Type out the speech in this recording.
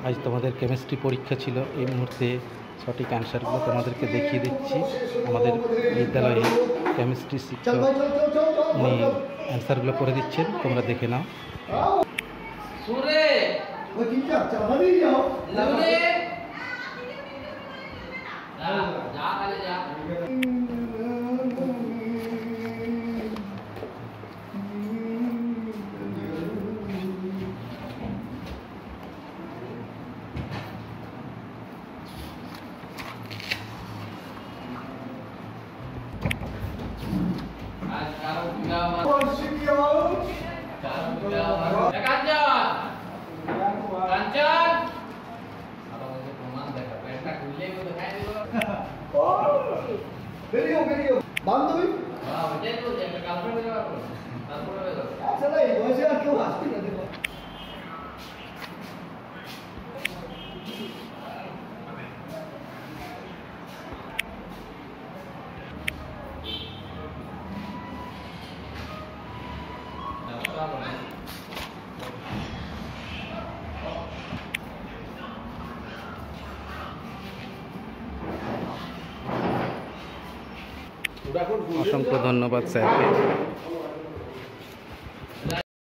আজ তোমাদের কেমিস্ট্রি পরীক্ষা ছিল। এই মুহূর্তে সঠিক অ্যান্সারগুলো তোমাদেরকে দেখিয়ে দিচ্ছি। আমাদের বিদ্যালয়ে কেমিস্ট্রি শিক্ষক উনি অ্যান্সারগুলো করে দিচ্ছেন, তোমরা দেখে নাও। বান্ধবী আসলে এই বয়সে আর কেউ আসবে না। দেখো অসংখ্য ধন্যবাদ স্যারকে।